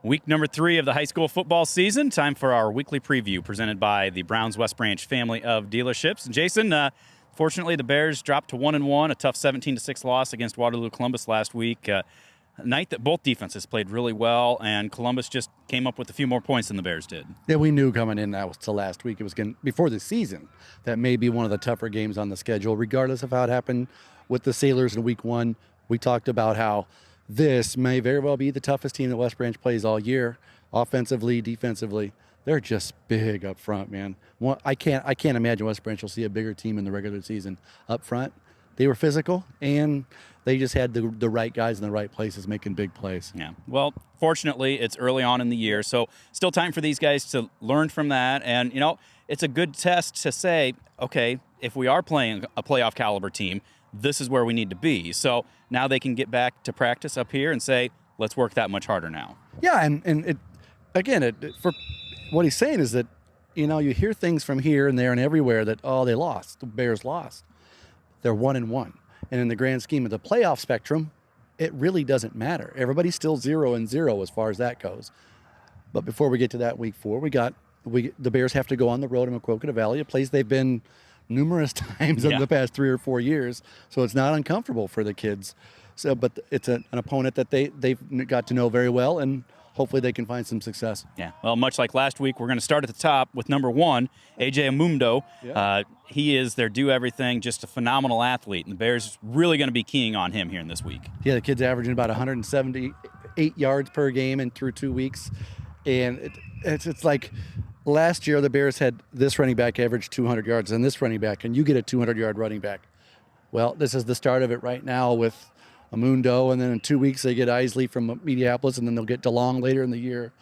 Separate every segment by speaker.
Speaker 1: Week number 3 of the high school football season. Time for our weekly preview presented by the Browns West Branch family of dealerships. And Jason, fortunately, the Bears dropped to 1-1, a tough 17-6 loss against Waterloo Columbus last week. A night that both defenses played really well, and Columbus just came up with a few more points than the Bears did.
Speaker 2: Yeah, we knew coming in that was to last week. It was before the season that may be one of the tougher games on the schedule, regardless of how it happened with the Sailors in week 1. We talked about how this may very well be the toughest team that West Branch plays all year, offensively, defensively. They're just big up front, man. I can't imagine West Branch will see a bigger team in the regular season up front. They were physical, and they just had the right guys in the right places making big plays.
Speaker 1: Yeah. Well, fortunately, it's early on in the year, so still time for these guys to learn from that. And, it's a good test to say, okay, if we are playing a playoff caliber team, this is where we need to be. So now they can get back to practice up here and say, let's work that much harder now.
Speaker 2: Yeah, and for what he's saying is that, you hear things from here and there and everywhere that, they lost. The Bears lost. They're 1-1. And in the grand scheme of the playoff spectrum, it really doesn't matter. Everybody's still 0-0 as far as that goes. But before we get to that week 4, the Bears have to go on the road in Maquoketa Valley, a place they've been numerous times in the past 3 or 4 years, so it's not uncomfortable for the kids. So, but it's an opponent that they've got to know very well, and hopefully they can find some success.
Speaker 1: Yeah, well, much like last week, we're going to start at the top with number 1, A.J. Amundo. Yeah. He is their do-everything, just a phenomenal athlete, and the Bears really going to be keying on him here in this week.
Speaker 2: Yeah, the kid's averaging about 178 yards per game and through 2 weeks, and it's like last year the Bears had this running back average 200 yards and this running back, and you get a 200-yard running back. Well, this is the start of it right now with Amundo, and then in 2 weeks they get Isley from Mediapolis, and then they'll get DeLong later in the year,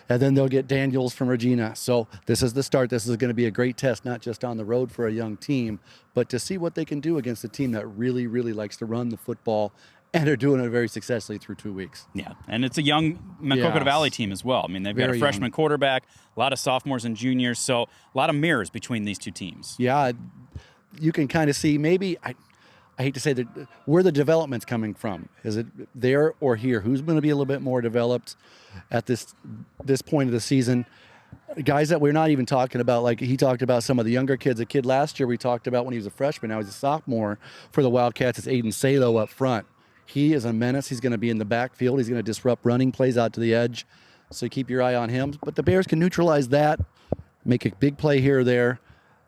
Speaker 2: and then they'll get Daniels from Regina. So this is the start. This is going to be a great test, not just on the road for a young team, but to see what they can do against a team that really, really likes to run the football, and are doing it very successfully through 2 weeks.
Speaker 1: Yeah, and it's a young Maquoketa Valley team as well. I mean, they've got a freshman quarterback, a lot of sophomores and juniors, so a lot of mirrors between these two teams.
Speaker 2: Yeah, you can kind of see maybe, I hate to say that, where the development's coming from. Is it there or here? Who's going to be a little bit more developed at this point of the season? Guys that we're not even talking about, like he talked about some of the younger kids. A kid last year we talked about when he was a freshman, now he's a sophomore for the Wildcats. It's Aiden Salo up front. He is a menace. He's going to be in the backfield. He's going to disrupt running plays out to the edge. So keep your eye on him. But the Bears can neutralize that, make a big play here or there.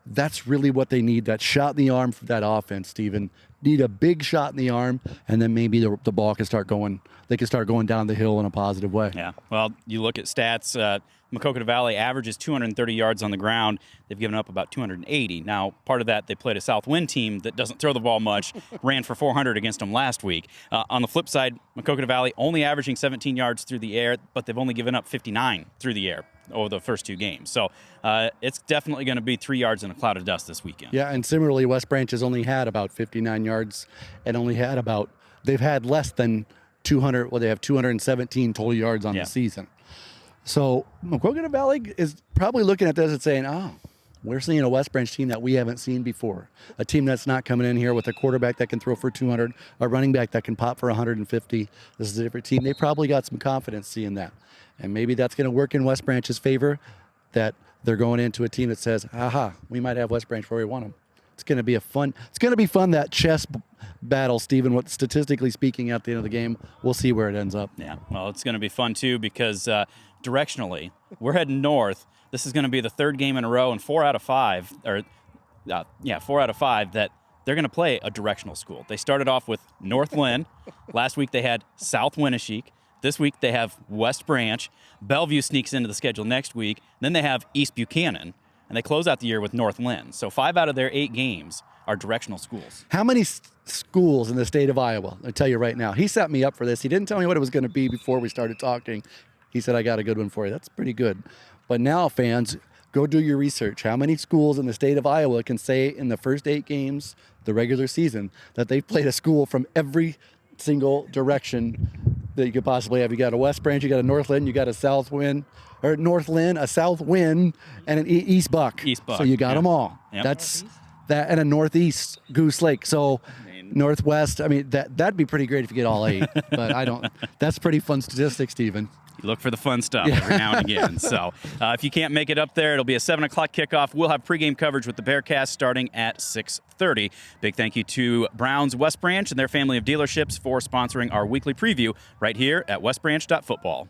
Speaker 2: That's really what they need, that shot in the arm for that offense, Stephen. Need a big shot in the arm, and then maybe the ball can start going. They can start going down the hill in a positive way.
Speaker 1: Yeah. Well, you look at stats. Maquoketa Valley averages 230 yards on the ground. They've given up about 280. Now, part of that, they played a Southwind team that doesn't throw the ball much, ran for 400 against them last week. On the flip side, Maquoketa Valley only averaging 17 yards through the air, but they've only given up 59 through the air over the first 2 games. So it's definitely going to be 3 yards in a cloud of dust this weekend.
Speaker 2: Yeah, and similarly, West Branch has only had about 59 yards and they've had less than 200, they have 217 total yards on the season. So Maquoketa Valley is probably looking at this and saying, we're seeing a West Branch team that we haven't seen before. A team that's not coming in here with a quarterback that can throw for 200, a running back that can pop for 150. This is a different team. They probably got some confidence seeing that. And maybe that's going to work in West Branch's favor, that they're going into a team that says, we might have West Branch where we want them. It's going to be fun, that chess battle, Stephen, what statistically speaking at the end of the game. We'll see where it ends up.
Speaker 1: Yeah, well, it's going to be fun too because directionally, we're heading north. This is going to be the 3rd game in a row, and 4 out of 5 that they're going to play a directional school. They started off with North Lynn. Last week they had South Winneshiek. This week they have West Branch. Bellevue sneaks into the schedule next week. Then they have East Buchanan, and they close out the year with North Lynn. So 5 out of their 8 games are directional schools.
Speaker 2: How many schools in the state of Iowa? I'll tell you right now. He set me up for this. He didn't tell me what it was going to be before we started talking. He said, I got a good one for you. That's pretty good. But now, fans, go do your research. How many schools in the state of Iowa can say in the first 8 games, the regular season, that they've played a school from every single direction that you could possibly have? You got a West Branch, you got a North Lynn, you got a South Wind, or North Lynn, a South Wind, and an East Buck.
Speaker 1: So
Speaker 2: you got them all. Yep. That's that, and a Northeast Goose Lake. So Northwest, that'd be pretty great if you get all 8. But I don't. That's pretty fun statistic, Stephen.
Speaker 1: You look for the fun stuff every now and again. So if you can't make it up there, it'll be a 7 o'clock kickoff. We'll have pregame coverage with the Bearcast starting at 6:30. Big thank you to Browns West Branch and their family of dealerships for sponsoring our weekly preview right here at westbranch.football.